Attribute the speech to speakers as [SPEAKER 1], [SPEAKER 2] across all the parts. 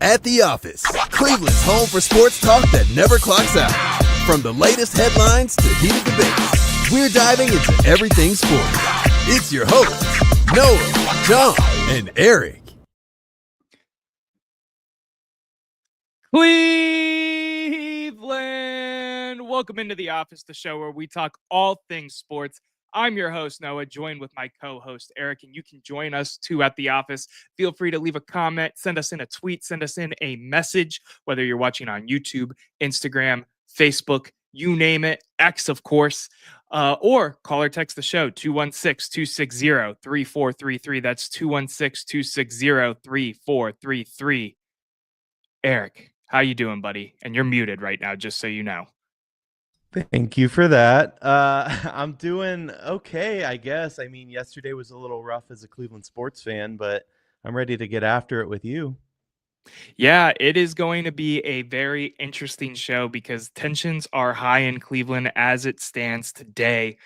[SPEAKER 1] At the Office, Cleveland's home for sports talk that never clocks out. From the latest headlines to heated debates, we're diving into everything sports. It's your hosts, Noah, John, and Erik.
[SPEAKER 2] Cleveland! Welcome into the Office, the show where we talk all things sports. I'm your host, Noah, joined with my co-host, Erik, and you can join us too at the Office. Feel free to leave a comment, send us in a tweet, send us in a message, whether you're watching on YouTube, Instagram, Facebook, you name it, X, of course, or call or text the show, 216-260-3433. That's 216-260-3433. Erik, how you doing, buddy? And you're muted right now, just so you know.
[SPEAKER 3] Thank you for that. I'm doing okay, I guess. I mean, yesterday was a little rough as a Cleveland sports fan, but I'm ready to get after it with you.
[SPEAKER 2] Yeah, it is going to be a very interesting show because tensions are high in Cleveland as it stands today.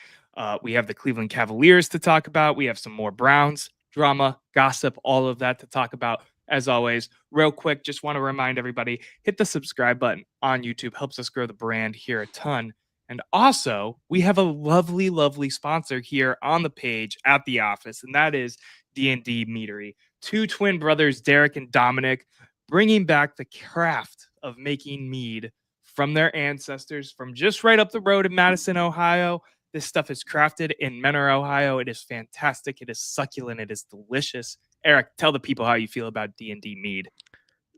[SPEAKER 2] We have the Cleveland Cavaliers to talk about. We have some more Browns, drama, gossip, all of that to talk about. As always, real quick, just want to remind everybody, hit the subscribe button on YouTube. Helps us grow the brand here a ton. And also, we have a lovely, lovely sponsor here on the page at the Office, and that is D&D Meadery. Two twin brothers, Derek and Dominic, bringing back the craft of making mead from their ancestors from just right up the road in Madison, Ohio. This stuff is crafted in Menor, Ohio. It is fantastic. It is succulent. It is delicious. Erik, tell the people how you feel about D&D mead.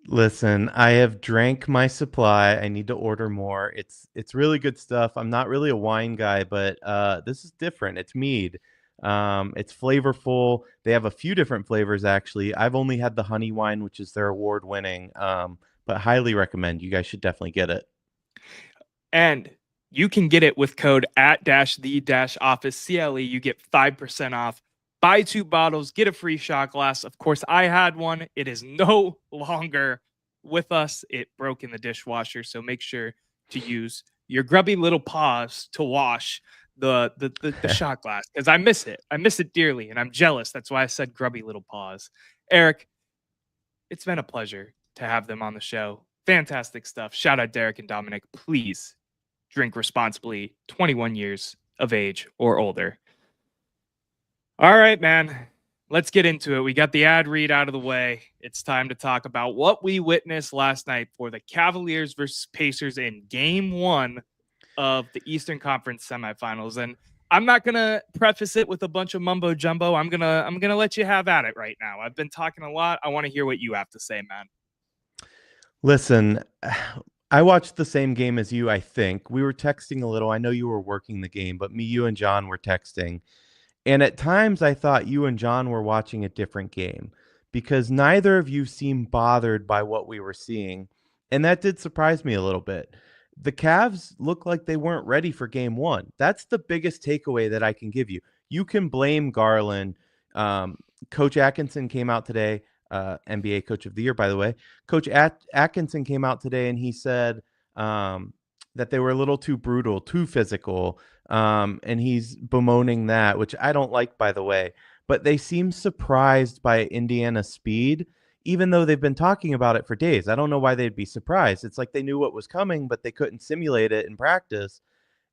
[SPEAKER 3] Listen, I have drank my supply. I need to order more. It's really good stuff. I'm not really a wine guy, but this is different. It's mead. It's flavorful. They have a few different flavors, actually. I've only had the honey wine, which is their award-winning, but highly recommend. You guys should definitely get it.
[SPEAKER 2] And you can get it with code @the-office CLE. You get 5% off. Buy 2 bottles, get a free shot glass. Of course, I had one. It is no longer with us. It broke in the dishwasher, so make sure to use your grubby little paws to wash the shot glass, because I miss it. I miss it dearly, and I'm jealous. That's why I said grubby little paws. Erik, it's been a pleasure to have them on the show. Fantastic stuff. Shout out Derek and Dominic. Please drink responsibly, 21 years of age or older. All right, man. Let's get into it. We got the ad read out of the way. It's time to talk about what we witnessed last night for the Cavaliers versus Pacers in Game 1 of the Eastern Conference semifinals. And I'm not gonna preface it with a bunch of mumbo jumbo. I'm gonna let you have at it right now. I've been talking a lot. I want to hear what you have to say, man.
[SPEAKER 3] Listen, I watched the same game as you, I think. We were texting a little. I know you were working the game, but me, you, and John were texting. And at times I thought you and John were watching a different game because neither of you seemed bothered by what we were seeing. And that did surprise me a little bit. The Cavs looked like they weren't ready for game 1. That's the biggest takeaway that I can give you. You can blame Garland. Coach Atkinson came out today, NBA Coach of the Year, by the way. Coach Atkinson came out today and he said that they were a little too brutal, too physical. And he's bemoaning that, which I don't like, by the way. But they seem surprised by Indiana's speed, even though they've been talking about it for days. I don't know why they'd be surprised. It's like they knew what was coming, but they couldn't simulate it in practice.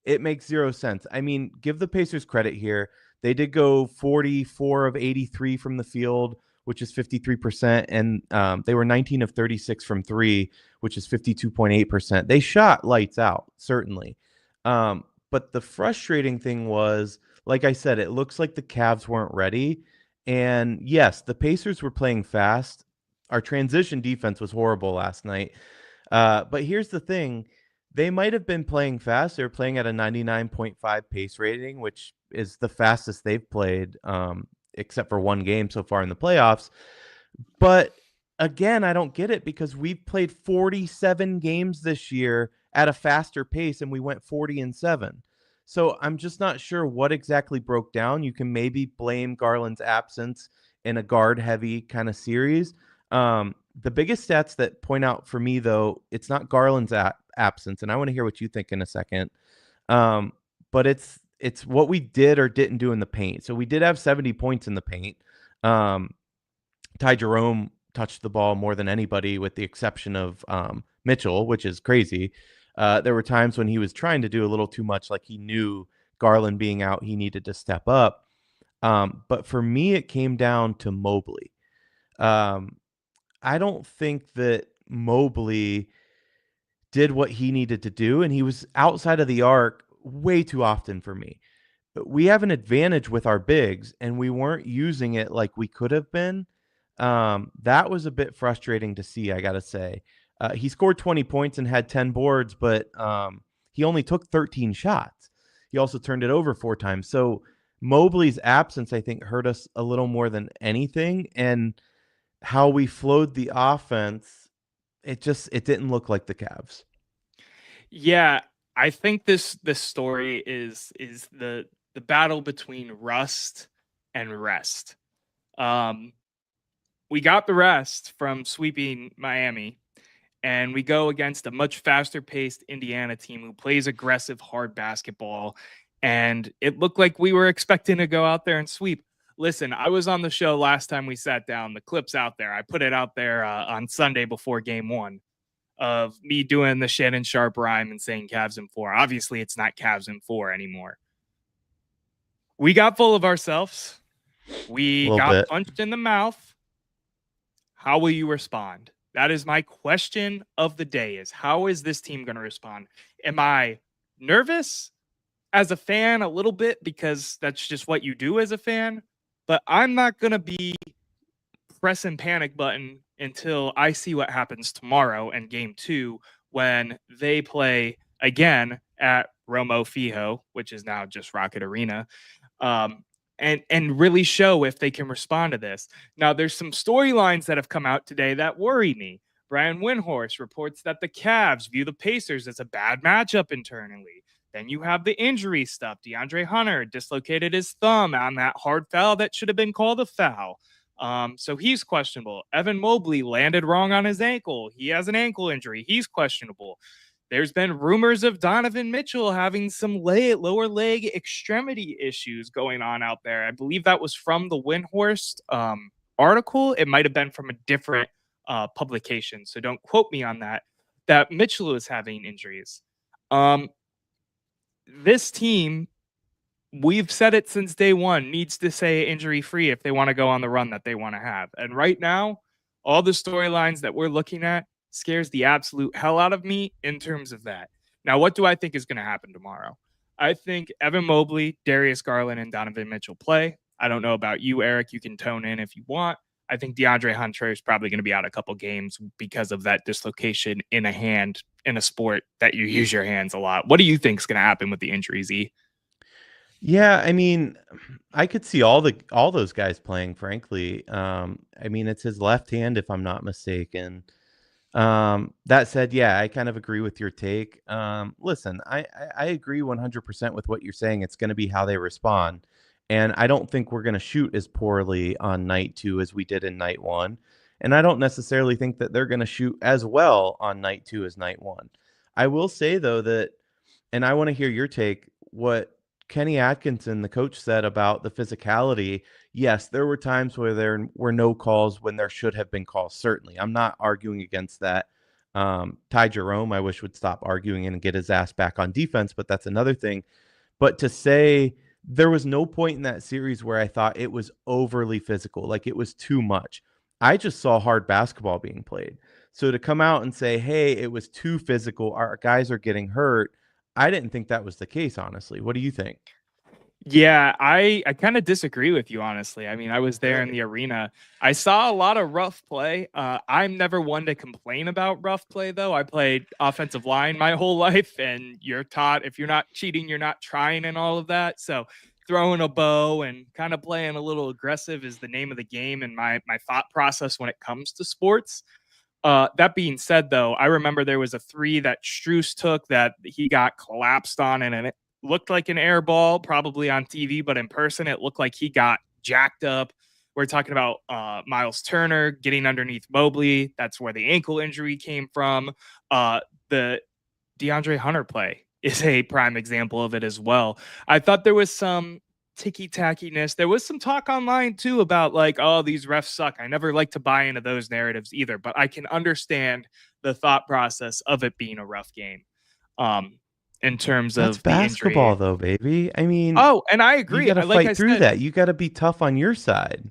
[SPEAKER 3] It makes zero sense. I mean, give the Pacers credit here. They did go 44 of 83 from the field, which is 53%, and they were 19 of 36 from 3, which is 52.8%. They shot lights out, certainly. But the frustrating thing was, like I said, it looks like the Cavs weren't ready. And yes, the Pacers were playing fast. Our transition defense was horrible last night. But here's the thing. They might have been playing fast. They were playing at a 99.5 pace rating, which is the fastest they've played, except for one game so far in the playoffs. But again, I don't get it because we've played 47 games this year at a faster pace and we went 40-7. So I'm just not sure what exactly broke down. You can maybe blame Garland's absence in a guard heavy kind of series. The biggest stats that point out for me, though, it's not Garland's absence, and I want to hear what you think in a second. But it's what we did or didn't do in the paint. So we did have 70 points in the paint. Ty Jerome touched the ball more than anybody, with the exception of Mitchell, which is crazy. There were times when he was trying to do a little too much, like he knew Garland being out, he needed to step up. But for me, it came down to Mobley. Um, I don't think that Mobley did what he needed to do, and he was outside of the arc way too often for me. We have an advantage with our bigs, and we weren't using it like we could have been. That was a bit frustrating to see, I gotta say. He scored 20 points and had 10 boards, but he only took 13 shots. He also turned it over 4 times. So Mobley's absence, I think, hurt us a little more than anything. And how we flowed the offense, it didn't look like the Cavs.
[SPEAKER 2] Yeah, I think this story is the battle between rust and rest. We got the rest from sweeping Miami, and we go against a much faster paced Indiana team who plays aggressive, hard basketball. And it looked like we were expecting to go out there and sweep. Listen, I was on the show last time we sat down. The clip's out there. I put it out there on Sunday before game 1 of me doing the Shannon Sharp rhyme and saying Cavs in 4. Obviously, it's not Cavs in 4 anymore. We got full of ourselves. We got punched in the mouth. How will you respond? That is my question of the day, is how is this team going to respond? Am I nervous as a fan a little bit, because that's just what you do as a fan? But I'm not going to be pressing panic button until I see what happens tomorrow in game 2 when they play again at Romo Fijo, which is now just Rocket Arena. And really show if they can respond to this. Now, there's some storylines that have come out today that worry me. Brian Windhorst reports that the Cavs view the Pacers as a bad matchup internally. Then you have the injury stuff. DeAndre Hunter dislocated his thumb on that hard foul that should have been called a foul. So he's questionable. Evan Mobley landed wrong on his ankle. He has an ankle injury. He's questionable. There's been rumors of Donovan Mitchell having some lower leg extremity issues going on out there. I believe that was from the Windhorst article. It might have been from a different publication, so don't quote me on that. That Mitchell is having injuries. This team, we've said it since day one, needs to stay injury-free if they want to go on the run that they want to have. And right now, all the storylines that we're looking at scares the absolute hell out of me in terms of that. Now, what do I think is going to happen tomorrow? I think Evan Mobley, Darius Garland, and Donovan Mitchell play. I don't know about you, Eric. You can tone in if you want. I think DeAndre Hunter is probably going to be out a couple games because of that dislocation in a hand in a sport that you use your hands a lot. What do you think is going to happen with the injuries, E?
[SPEAKER 3] Yeah, I mean, I could see all those guys playing, frankly. I mean, it's his left hand, if I'm not mistaken. That said, yeah, I kind of agree with your take. Listen, I agree 100% with what you're saying. It's going to be how they respond. And I don't think we're going to shoot as poorly on night 2 as we did in night 1. And I don't necessarily think that they're going to shoot as well on night 2 as night 1. I will say, though, that, and I want to hear your take, what Kenny Atkinson, the coach, said about the physicality. Yes, there were times where there were no calls when there should have been calls. Certainly. I'm not arguing against that. Ty Jerome, I wish, would stop arguing and get his ass back on defense, but that's another thing. But to say there was no point in that series where I thought it was overly physical, like it was too much. I just saw hard basketball being played. So to come out and say, hey, it was too physical, our guys are getting hurt, I didn't think that was the case, honestly. What do you think?
[SPEAKER 2] Yeah, I kind of disagree with you, honestly. I mean, I was there in the arena. I saw a lot of rough play. I'm never one to complain about rough play, though. I played offensive line my whole life, and you're taught if you're not cheating, you're not trying and all of that. So throwing a bow and kind of playing a little aggressive is the name of the game and my thought process when it comes to sports. That being said, though, I remember there was a 3 that Strus took that he got collapsed on, and it looked like an air ball, probably on TV, but in person, it looked like he got jacked up. We're talking about Miles Turner getting underneath Mobley. That's where the ankle injury came from. The DeAndre Hunter play is a prime example of it as well. I thought there was some ticky-tackiness. There was some talk online too about like, oh, these refs suck. I never like to buy into those narratives either, but I can understand the thought process of it being a rough game. In terms
[SPEAKER 3] That's
[SPEAKER 2] of the
[SPEAKER 3] basketball,
[SPEAKER 2] injury.
[SPEAKER 3] though, baby. I mean,
[SPEAKER 2] Oh, and I
[SPEAKER 3] you
[SPEAKER 2] agree.
[SPEAKER 3] got to
[SPEAKER 2] Like I
[SPEAKER 3] fight through
[SPEAKER 2] said,
[SPEAKER 3] that. You got to be tough on your side.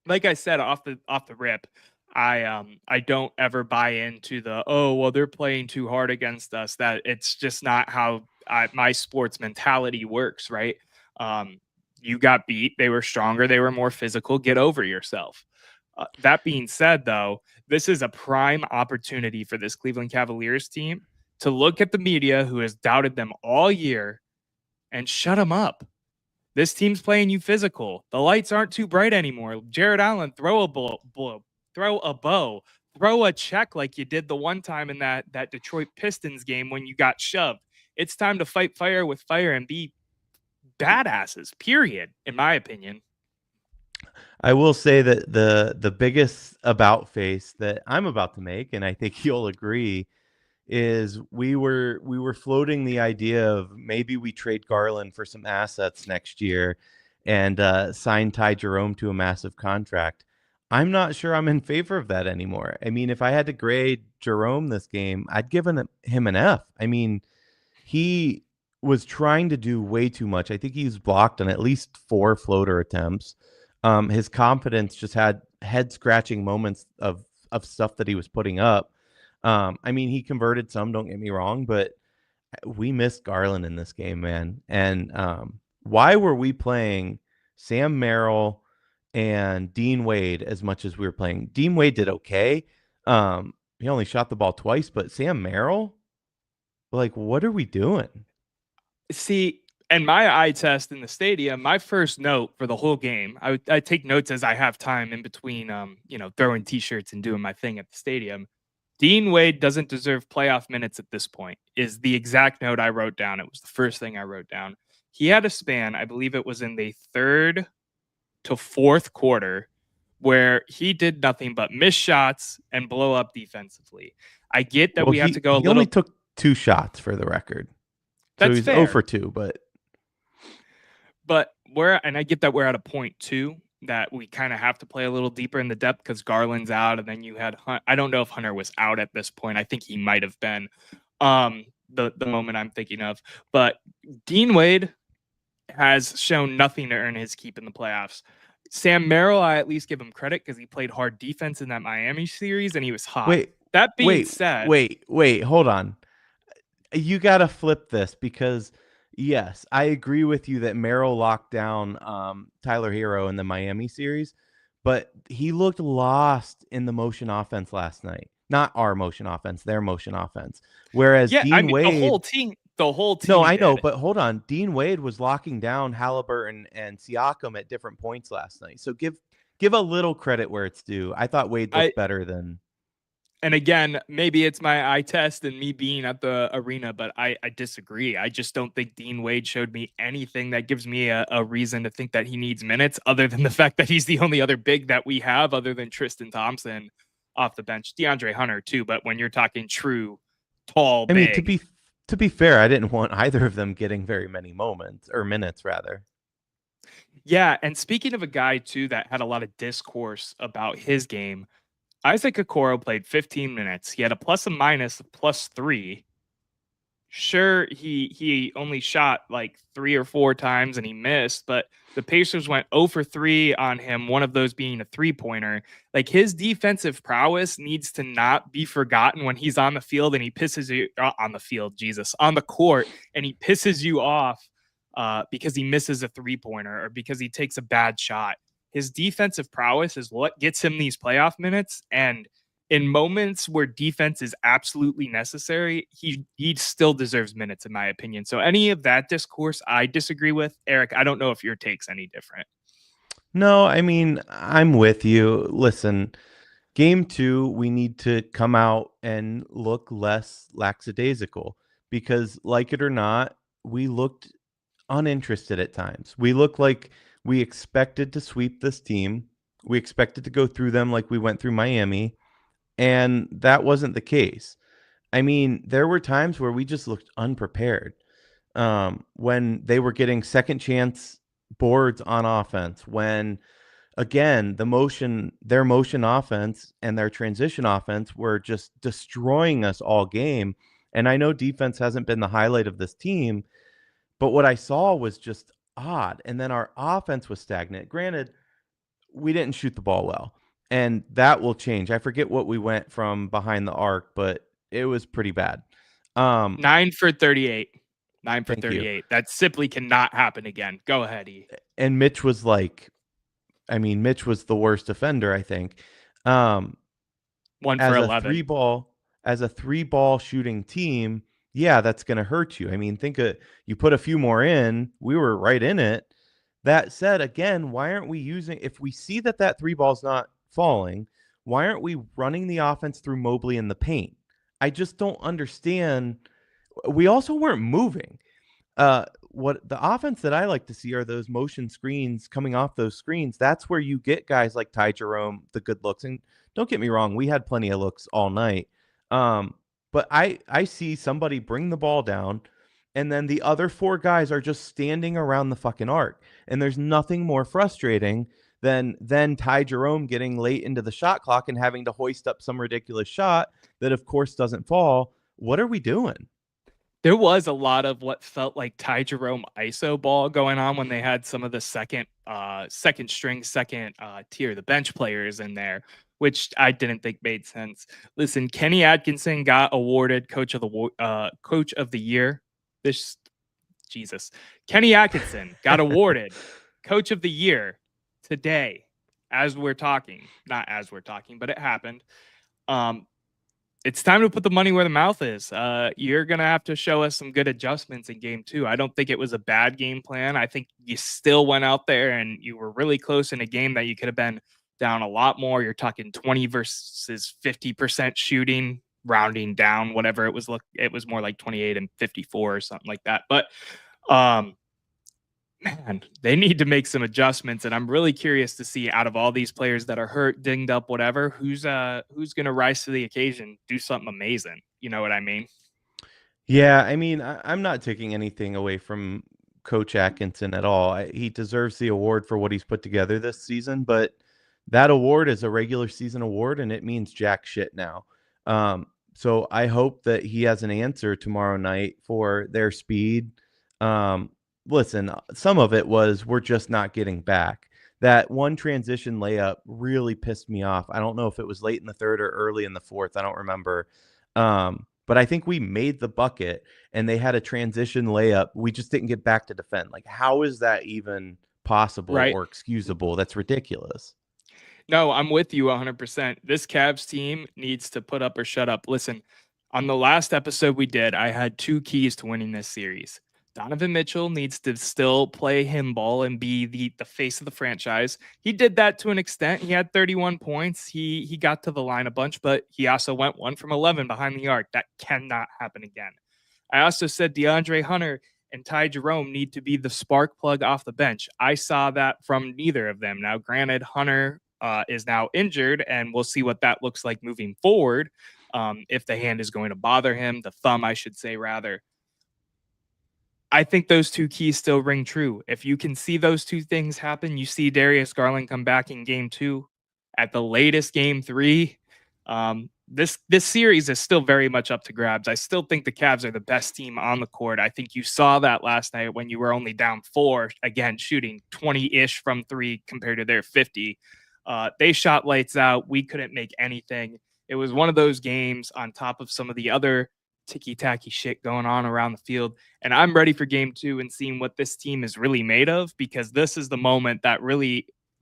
[SPEAKER 2] like I said off the rip, I don't ever buy into the, oh, well, they're playing too hard against us. That it's just not how my sports mentality works, right? Um, you got beat. They were stronger. They were more physical. Get over yourself. That being said, though, this is a prime opportunity for this Cleveland Cavaliers team to look at the media who has doubted them all year and shut them up. This team's playing you physical. The lights aren't too bright anymore. Jared Allen, throw a bow, throw a check like you did the one time in that Detroit Pistons game when you got shoved. It's time to fight fire with fire and be badasses, period, in my opinion.
[SPEAKER 3] I will say that the biggest about face that I'm about to make, and I think you'll agree, is we were floating the idea of maybe we trade Garland for some assets next year and sign Ty Jerome to a massive contract. I'm not sure I'm in favor of that anymore. I mean, if I had to grade Jerome this game, I'd give him an F. I mean, he was trying to do way too much. I think he was blocked on at least 4 floater attempts. His confidence just had head scratching moments of stuff that he was putting up. I mean, he converted some, don't get me wrong, but we missed Garland in this game, man. And why were we playing Sam Merrill and Dean Wade as much as we were playing? Dean Wade did okay. He only shot the ball twice, but Sam Merrill, like, what are we doing?
[SPEAKER 2] See, and my eye test in the stadium, my first note for the whole game, I take notes as I have time in between, throwing T-shirts and doing my thing at the stadium. Dean Wade doesn't deserve playoff minutes at this point, is the exact note I wrote down. It was the first thing I wrote down. He had a span, I believe it was in the 3rd to 4th quarter, where he did nothing but miss shots and blow up defensively. I get that we have to go a little.
[SPEAKER 3] He only took 2 shots for the record.
[SPEAKER 2] That's
[SPEAKER 3] so he's
[SPEAKER 2] fair.
[SPEAKER 3] 0 for 2, but
[SPEAKER 2] I get that we're at a point too that we kind of have to play a little deeper in the depth because Garland's out, and then you had I don't know if Hunter was out at this point. I think he might have been. The moment I'm thinking of, but Dean Wade has shown nothing to earn his keep in the playoffs. Sam Merrill, I at least give him credit because he played hard defense in that Miami series and he was hot. That being said,
[SPEAKER 3] hold on. You got to flip this because yes, I agree with you that Merrill locked down Tyler Hero in the Miami series, but he looked lost in the motion offense last night. Not our motion offense, their motion offense. Whereas Dean Wade,
[SPEAKER 2] the whole team.
[SPEAKER 3] No, I know, but hold on. Dean Wade was locking down Halliburton and Siakam at different points last night. So give a little credit where it's due. I thought Wade looked better than.
[SPEAKER 2] And again, maybe it's my eye test and me being at the arena, but I disagree. I just don't think Dean Wade showed me anything that gives me a reason to think that he needs minutes other than the fact that he's the only other big that we have other than Tristan Thompson off the bench. DeAndre Hunter too, but when you're talking true, tall, big.
[SPEAKER 3] I mean, to be fair, I didn't want either of them getting very many moments or minutes rather.
[SPEAKER 2] Yeah, and speaking of a guy too that had a lot of discourse about his game, Isaac Okoro played 15 minutes. He had a plus and minus of +3. Sure, he only shot like 3 or 4 times and he missed, but the Pacers went 0 for 3 on him, one of those being a 3-pointer. Like his defensive prowess needs to not be forgotten when he's on the field and he pisses you on the court and he pisses you off because he misses a 3-pointer or because he takes a bad shot. His defensive prowess is what gets him these playoff minutes. And in moments where defense is absolutely necessary, he still deserves minutes, in my opinion. So any of that discourse, I disagree with. Erik, I don't know if your take's any different.
[SPEAKER 3] No, I mean, I'm with you. Listen, game 2, we need to come out and look less lackadaisical because, like it or not, we looked uninterested at times. We looked like we expected to sweep this team. We expected to go through them like we went through Miami, and that wasn't the case. I mean, there were times where we just looked unprepared. When they were getting second chance boards on offense when, again, their motion offense and their transition offense were just destroying us all game. And I know defense hasn't been the highlight of this team, but what I saw was just odd. And then our offense was stagnant. Granted, we didn't shoot the ball well, and that will change. I forget what we went from behind the arc, but it was pretty bad.
[SPEAKER 2] 9 for 38. 9 for
[SPEAKER 3] Thank you.
[SPEAKER 2] 38. That simply cannot happen again. Go ahead, E.
[SPEAKER 3] And Mitch was Mitch was the worst offender, I think.
[SPEAKER 2] 1 for 11.
[SPEAKER 3] As a three ball shooting team, yeah, that's going to hurt you. I mean, you put a few more in, we were right in it. That said, again, why aren't we if we see that three ball's not falling, why aren't we running the offense through Mobley in the paint? I just don't understand. We also weren't moving. What the offense that I like to see are those motion screens coming off those screens. That's where you get guys like Ty Jerome, the good looks. And don't get me wrong, we had plenty of looks all night. But I see somebody bring the ball down, and then the other four guys are just standing around the fucking arc. And there's nothing more frustrating than Ty Jerome getting late into the shot clock and having to hoist up some ridiculous shot that, of course, doesn't fall. What are we doing?
[SPEAKER 2] There was a lot of what felt like Ty Jerome ISO ball going on when they had some of the second tier, the bench players in there, which I didn't think made sense. Listen, Kenny Atkinson got awarded coach of the year. Kenny Atkinson got awarded coach of the year today, as we're talking. Not as we're talking, but it happened. It's time to put the money where the mouth is. You're going to have to show us some good adjustments in game 2. I don't think it was a bad game plan. I think you still went out there and you were really close in a game that you could have been down a lot more. You're talking 20 versus 50% shooting, rounding down, whatever it was. It was more like 28 and 54 or something like that. But man, they need to make some adjustments, and I'm really curious to see, out of all these players that are hurt, dinged up, whatever, who's going to rise to the occasion, do something amazing. You know what I mean?
[SPEAKER 3] Yeah, I mean, I'm not taking anything away from Coach Atkinson at all. He deserves the award for what he's put together this season, but that award is a regular season award, and it means jack shit now. So I hope that he has an answer tomorrow night for their speed. Listen, some of it was we're just not getting back. That one transition layup really pissed me off. I don't know if it was late in the third or early in the fourth. I don't remember. But I think we made the bucket and they had a transition layup. We just didn't get back to defend. Like, how is that even possible or excusable? That's ridiculous.
[SPEAKER 2] No, I'm with you 100%. This Cavs team needs to put up or shut up. Listen, on the last episode we did, I had 2 keys to winning this series. Donovan Mitchell needs to still play him ball and be the face of the franchise. He did that to an extent. He had 31 points. He got to the line a bunch, but he also went 1 from 11 behind the arc. That cannot happen again. I also said DeAndre Hunter and Ty Jerome need to be the spark plug off the bench. I saw that from neither of them. Now, granted, Hunter is now injured, and we'll see what that looks like moving forward. If the hand is going to bother him, the thumb, I should say, rather. I think those 2 keys still ring true. If you can see those 2 things happen, you see Darius Garland come back in game 2, at the latest game 3. This series is still very much up to grabs. I still think the Cavs are the best team on the court. I think you saw that last night when you were only down 4, again, shooting 20-ish from 3 compared to their 50. They shot lights out. We couldn't make anything. It was one of those games on top of some of the other ticky-tacky shit going on around the field. And I'm ready for game 2 and seeing what this team is really made of, because this is the moment that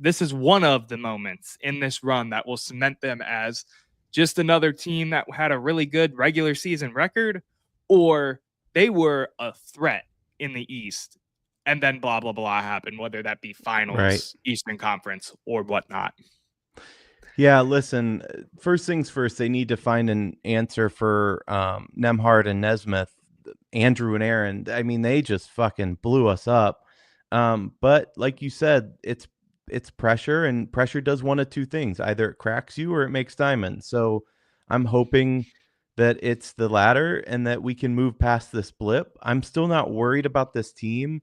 [SPEAKER 2] this is one of the moments in this run that will cement them as just another team that had a really good regular season record, or they were a threat in the East. And then blah, blah, blah happened, whether that be finals, right, Eastern Conference, or whatnot.
[SPEAKER 3] Yeah, listen, first things first, they need to find an answer for Nembhard and Nesmith, Andrew and Aaron. I mean, they just fucking blew us up. But like you said, it's pressure, and pressure does one of 2 things. Either it cracks you or it makes diamonds. So I'm hoping that it's the latter and that we can move past this blip. I'm still not worried about this team.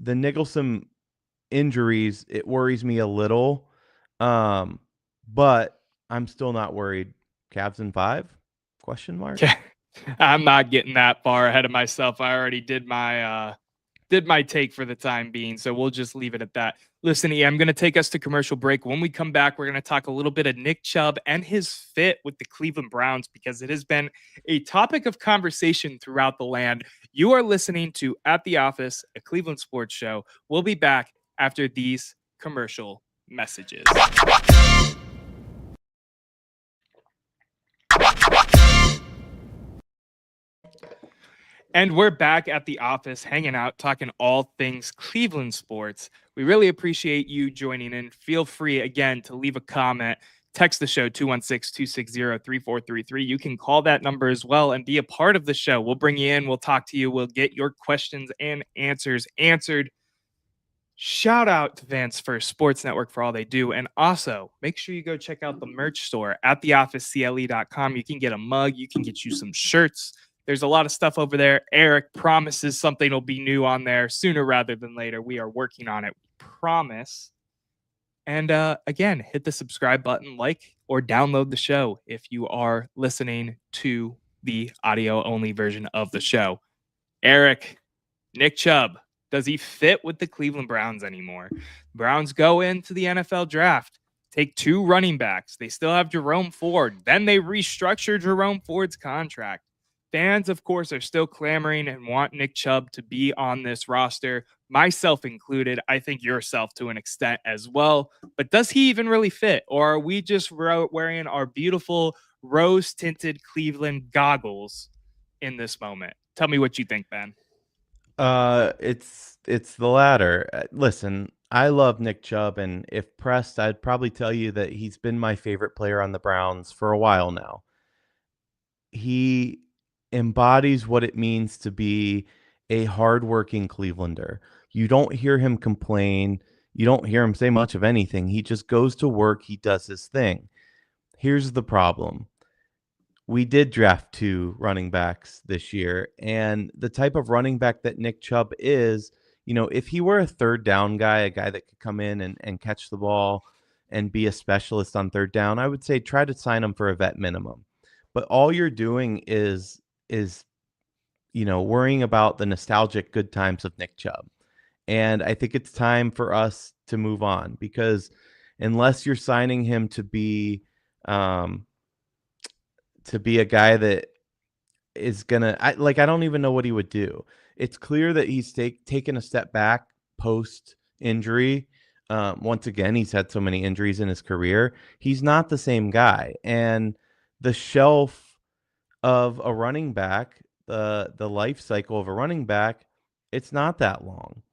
[SPEAKER 3] the Nicholson injuries, it worries me a little. But I'm still not worried. Cavs in 5? Question mark.
[SPEAKER 2] Yeah, I'm not getting that far ahead of myself. I already did my take for the time being, so we'll just leave it at that. Listen, I'm going to take us to commercial break. When we come back, we're going to talk a little bit of Nick Chubb and his fit with the Cleveland Browns, because it has been a topic of conversation throughout the land. You are listening to At the Office, a Cleveland sports show. We'll be back after these commercial messages. And we're back at the office, hanging out, talking all things Cleveland sports. We really appreciate you joining in. Feel free, again, to leave a comment. Text the show, 216-260-3433. You can call that number as well and be a part of the show. We'll bring you in. We'll talk to you. We'll get your questions and answers answered. Shout out to Vance First Sports Network for all they do. And also, make sure you go check out the merch store at theofficecle.com. You can get a mug. You can get you some shirts. There's a lot of stuff over there. Erik promises something will be new on there sooner rather than later. We are working on it. We promise. And again, hit the subscribe button, like, or download the show if you are listening to the audio-only version of the show. Erik, Nick Chubb, does he fit with the Cleveland Browns anymore? Browns go into the NFL draft, take 2 running backs. They still have Jerome Ford. Then they restructure Jerome Ford's contract. Fans, of course, are still clamoring and want Nick Chubb to be on this roster, myself included. I think yourself to an extent as well. But does he even really fit? Or are we just wearing our beautiful rose-tinted Cleveland goggles in this moment? Tell me what you think, Ben.
[SPEAKER 3] It's the latter. Listen, I love Nick Chubb, and if pressed, I'd probably tell you that he's been my favorite player on the Browns for a while now. He embodies what it means to be a hardworking Clevelander. You don't hear him complain. You don't hear him say much of anything. He just goes to work. He does his thing. Here's the problem. We did draft 2 running backs this year, and the type of running back that Nick Chubb is, if he were a third down guy, a guy that could come in and catch the ball and be a specialist on third down, I would say try to sign him for a vet minimum. But all you're doing is worrying about the nostalgic good times of Nick Chubb. And I think it's time for us to move on, because unless you're signing him to be a guy that is gonna, I don't even know what he would do. It's clear that he's taken a step back post injury. Once again, he's had so many injuries in his career. He's not the same guy, and the shelf of a running back, the life cycle of a running back, it's not that long.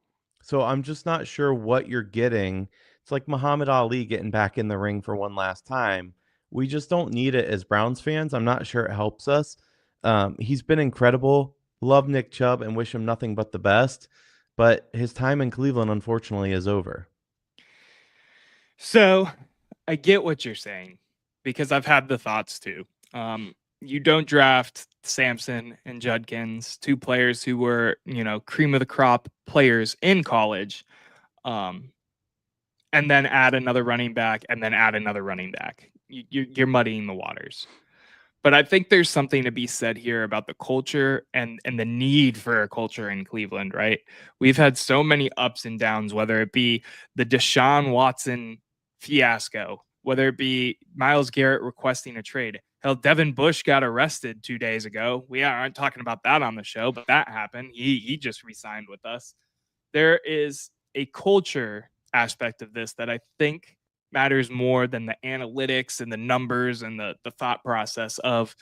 [SPEAKER 3] So I'm just not sure what you're getting. It's like Muhammad Ali getting back in the ring for one last time. We just don't need it as Browns fans. I'm not sure it helps us. He's been incredible. Love Nick Chubb and wish him nothing but the best. But his time in Cleveland, unfortunately, is over.
[SPEAKER 2] So I get what you're saying, because I've had the thoughts too. You don't draft Sampson and Judkins, 2 players who were, cream of the crop players in college, and then add another running back and then add another running back. You're muddying the waters. But I think there's something to be said here about the culture and the need for a culture in Cleveland, right? We've had so many ups and downs, whether it be the Deshaun Watson fiasco, whether it be Myles Garrett requesting a trade. Hell, Devin Bush got arrested 2 days ago. We aren't talking about that on the show, but that happened. He just re-signed with us. There is a culture aspect of this that I think matters more than the analytics and the numbers and the thought process of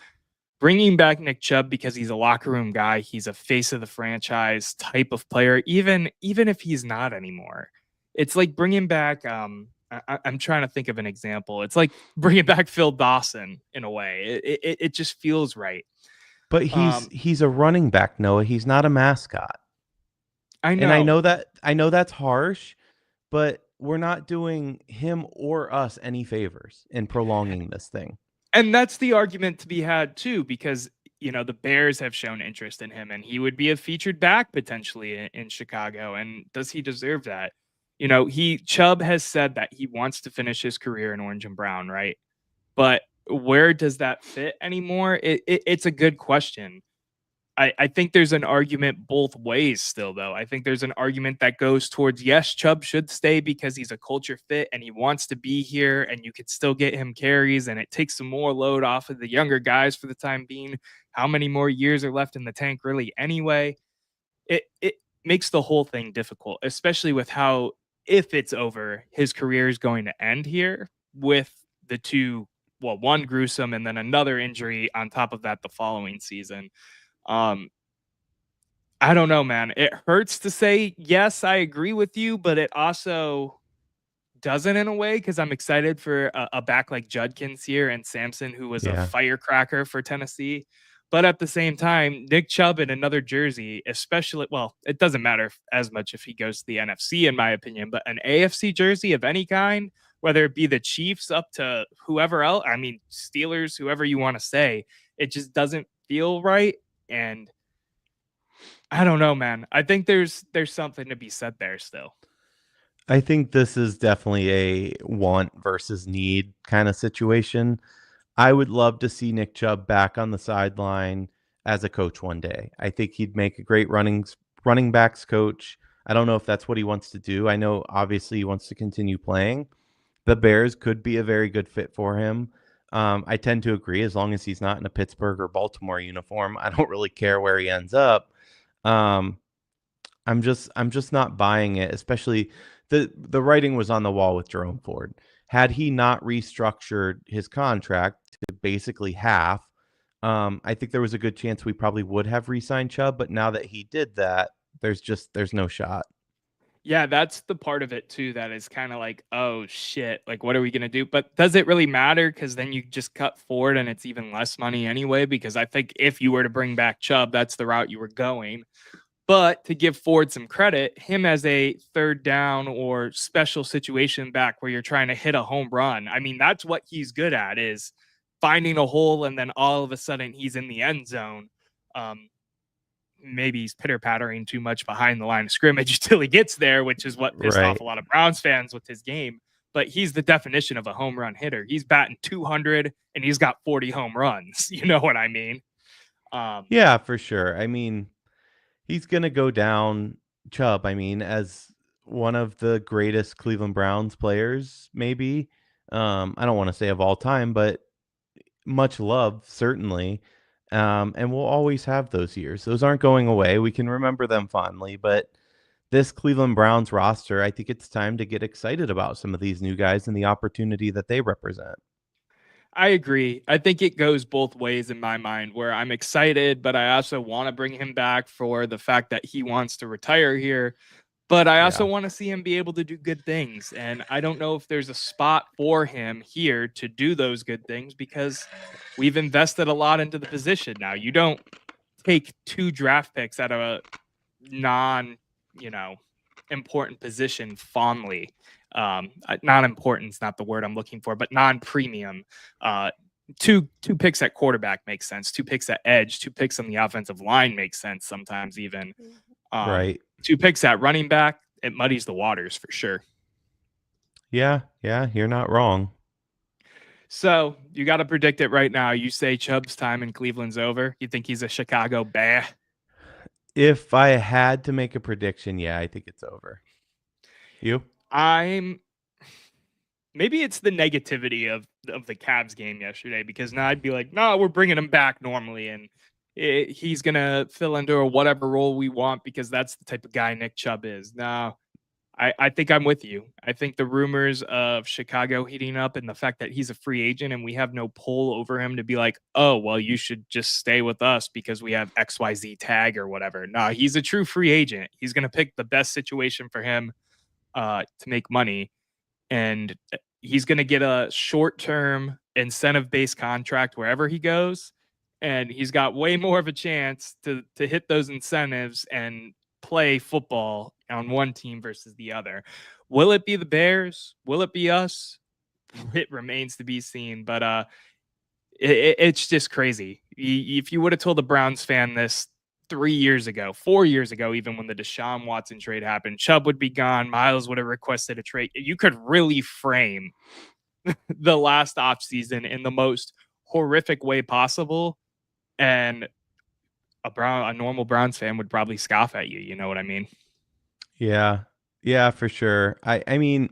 [SPEAKER 2] bringing back Nick Chubb because he's a locker room guy. He's a face of the franchise type of player, even if he's not anymore. It's like bringing back I'm trying to think of an example. It's like bringing back Phil Dawson in a way. It just feels right.
[SPEAKER 3] But he's a running back, Noah. He's not a mascot.
[SPEAKER 2] I know.
[SPEAKER 3] And I know that's harsh, but we're not doing him or us any favors in prolonging this thing.
[SPEAKER 2] And that's the argument to be had too, because the Bears have shown interest in him and he would be a featured back potentially in Chicago. And does he deserve that? Chubb has said that he wants to finish his career in orange and brown, right? But where does that fit anymore? It's a good question. I think there's an argument both ways still, though. I think there's an argument that goes towards, yes, Chubb should stay because he's a culture fit and he wants to be here and you could still get him carries and it takes some more load off of the younger guys for the time being. How many more years are left in the tank really anyway? It makes the whole thing difficult, especially with how, if it's over, his career is going to end here with the two, well, one gruesome and then another injury on top of that the following season. I don't know, man. It hurts to say, yes, I agree with you, but it also doesn't in a way because I'm excited for a back like Judkins here and Sampson, who was a firecracker for Tennessee. But at the same time, Nick Chubb in another jersey, especially, well, it doesn't matter as much if he goes to the NFC, in my opinion, but an AFC jersey of any kind, whether it be the Chiefs up to whoever else, I mean, Steelers, whoever you want to say, it just doesn't feel right. And I don't know, man. I think there's something to be said there still.
[SPEAKER 3] I think this is definitely a want versus need kind of situation. I would love to see Nick Chubb back on the sideline as a coach one day. I think he'd make a great running backs coach. I don't know if that's what he wants to do. I know obviously he wants to continue playing. The Bears could be a very good fit for him. I tend to agree as long as he's not in a Pittsburgh or Baltimore uniform. I don't really care where he ends up. I'm just not buying it, especially the writing was on the wall with Jerome Ford. Had he not restructured his contract to basically half, I think there was a good chance we probably would have re-signed Chubb, but now that he did that, there's no shot.
[SPEAKER 2] Yeah, that's the part of it too that is kind of like, oh shit, like what are we gonna do? But does it really matter? Because then you just cut Ford and it's even less money anyway. Because I think if you were to bring back Chubb, that's the route you were going. But to give Ford some credit, him as a third down or special situation back where you're trying to hit a home run, I mean, that's what he's good at, is finding a hole and then all of a sudden he's in the end zone. Maybe he's pitter-pattering too much behind the line of scrimmage until he gets there, which is what pissed off a lot of Browns fans with his game. But he's the definition of a home run hitter. He's batting 200 and he's got 40 home runs. You know what I mean?
[SPEAKER 3] Yeah, for sure. I mean, he's going to go down, Chubb, I mean, as one of the greatest Cleveland Browns players, maybe. I don't want to say of all time, but much love, certainly. And we'll always have those years. Those aren't going away. We can remember them fondly, but this Cleveland Browns roster, I think it's time to get excited about some of these new guys and the opportunity that they represent.
[SPEAKER 2] I agree. I think it goes both ways in my mind, where I'm excited, but I also want to bring him back for the fact that he wants to retire here. But I also want to see him be able to do good things. And I don't know if there's a spot for him here to do those good things because we've invested a lot into the position. Now, you don't take 2 draft picks at a important position fondly. Non-important is not the word I'm looking for, but non-premium. Two picks at quarterback makes sense. 2 picks at edge. 2 picks on the offensive line makes sense sometimes even.
[SPEAKER 3] Right.
[SPEAKER 2] 2 picks at running back, it muddies the waters for sure.
[SPEAKER 3] Yeah, you're not wrong.
[SPEAKER 2] So you got to predict it right now. You say Chubb's time in Cleveland's over. You think he's a Chicago Bear?
[SPEAKER 3] If I had to make a prediction, yeah, I think it's over. You?
[SPEAKER 2] Maybe it's the negativity of the Cavs game yesterday, because now I'd be like, no, we're bringing him back normally, and he's gonna fill into whatever role we want because that's the type of guy Nick Chubb is. Now, I think I'm with you. I think the rumors of Chicago heating up and the fact that he's a free agent and we have no pull over him to be like, oh, well, you should just stay with us because we have XYZ tag or whatever. No, he's a true free agent. He's going to pick the best situation for him to make money. And he's going to get a short-term incentive-based contract wherever he goes. And he's got way more of a chance to hit those incentives and play football on one team versus the other. Will it be the Bears? Will it be us? It remains to be seen. But It's just crazy. If you would have told a Browns fan this 3 years ago, 4 years ago, even when the Deshaun Watson trade happened, Chubb would be gone. Miles would have requested a trade. You could really frame the last offseason in the most horrific way possible. And a normal Browns fan would probably scoff at you. You know what I mean?
[SPEAKER 3] Yeah. Yeah, for sure. I mean,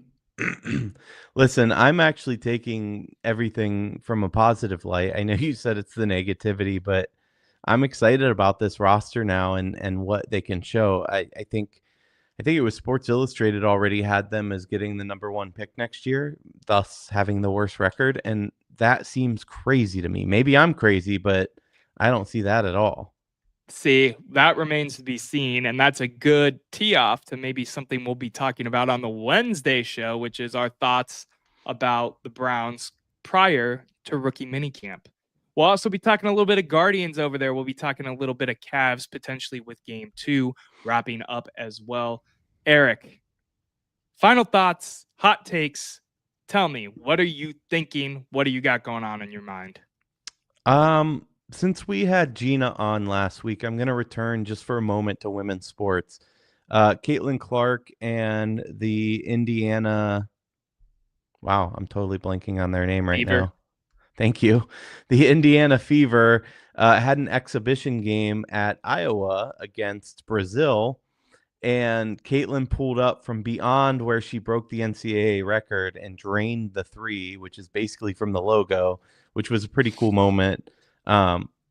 [SPEAKER 3] listen, I'm actually taking everything from a positive light. I know you said it's the negativity, but I'm excited about this roster now and what they can show. I think it was Sports Illustrated already had them as getting the number 1 pick next year, thus having the worst record, and that seems crazy to me. Maybe I'm crazy, but I don't see that at all.
[SPEAKER 2] See, that remains to be seen. And that's a good tee off to maybe something we'll be talking about on the Wednesday show, which is our thoughts about the Browns prior to rookie minicamp. We'll also be talking a little bit of Guardians over there. We'll be talking a little bit of Cavs potentially with game 2 wrapping up as well. Erik, final thoughts, hot takes. Tell me, what are you thinking? What do you got going on in your mind?
[SPEAKER 3] Since we had Gina on last week, I'm going to return just for a moment to women's sports. Caitlin Clark and the Indiana. Wow, I'm totally blanking on their name right
[SPEAKER 2] Fever.
[SPEAKER 3] now. Thank you. The Indiana Fever had an exhibition game at Iowa against Brazil, and Caitlin pulled up from beyond where she broke the NCAA record and drained the 3, which is basically from the logo, which was a pretty cool moment.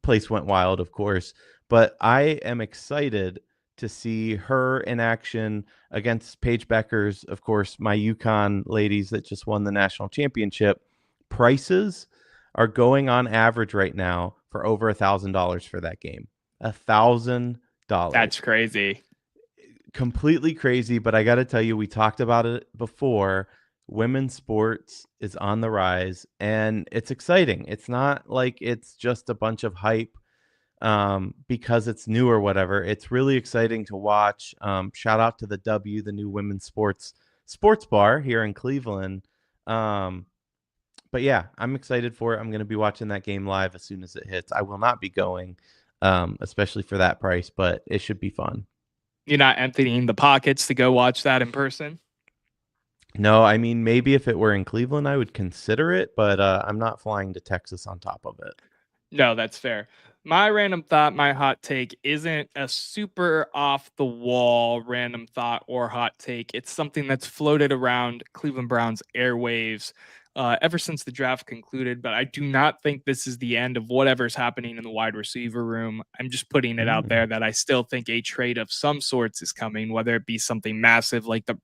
[SPEAKER 3] Place went wild, of course, but I am excited to see her in action against Paige Beckers, of course, my UConn ladies that just won the national championship. Prices are going on average right now for over $1,000 for that game. $1,000.
[SPEAKER 2] That's crazy.
[SPEAKER 3] Completely crazy, but I got to tell you, we talked about it before. Women's sports is on the rise, and it's exciting. It's not like it's just a bunch of hype because it's new or whatever. It's really exciting to watch. Shout out to the W, the new women's sports bar here in Cleveland. But yeah, I'm excited for it. I'm going to be watching that game live as soon as it hits. I will not be going, especially for that price, but it should be fun.
[SPEAKER 2] You're not emptying the pockets to go watch that in person?
[SPEAKER 3] No, I mean, maybe if it were in Cleveland, I would consider it, but I'm not flying to Texas on top of it.
[SPEAKER 2] No, that's fair. My random thought, my hot take isn't a super off the wall random thought or hot take. It's something that's floated around Cleveland Browns airwaves ever since the draft concluded, but I do not think this is the end of whatever's happening in the wide receiver room. I'm just putting it out there that I still think a trade of some sorts is coming, whether it be something massive like the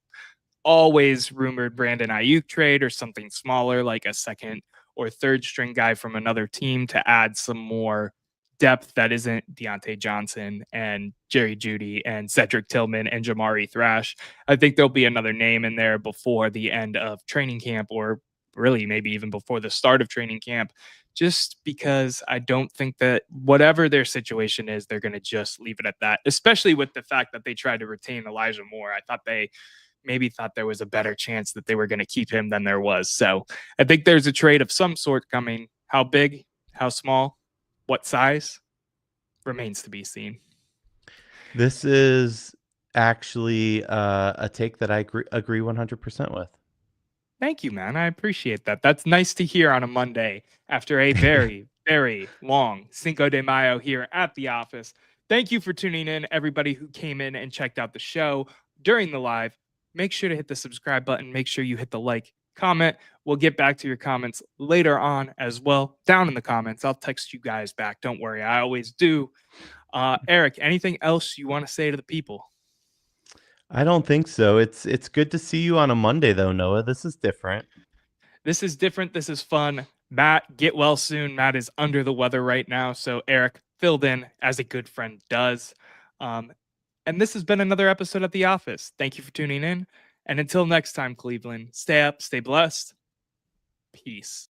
[SPEAKER 2] always rumored Brandon Ayuk trade or something smaller like a second or third string guy from another team to add some more depth that isn't Deontay Johnson and Jerry Jeudy and Cedric Tillman and Jamari Thrash. I think there'll be another name in there before the end of training camp, or really maybe even before the start of training camp, just because I don't think that whatever their situation is, they're going to just leave it at that, especially with the fact that they tried to retain Elijah Moore. I thought they maybe thought there was a better chance that they were going to keep him than there was. So I think there's a trade of some sort coming. How big, how small, what size remains to be seen.
[SPEAKER 3] This is actually a take that I agree 100% with.
[SPEAKER 2] Thank you, man. I appreciate that. That's nice to hear on a Monday after a very, very long Cinco de Mayo here at the office. Thank you for tuning in, everybody who came in and checked out the show during the live. Make sure to hit the subscribe button. Make sure you hit the like, comment. We'll get back to your comments later on as well. Down in the comments, I'll text you guys back. Don't worry, I always do. Erik, anything else you want to say to the people?
[SPEAKER 3] I don't think so. It's good to see you on a Monday, though, Noah. This is different.
[SPEAKER 2] This is different. This is fun. Matt, get well soon. Matt is under the weather right now. So Erik filled in as a good friend does. And this has been another episode at The Office. Thank you for tuning in. And until next time, Cleveland, stay up, stay blessed. Peace.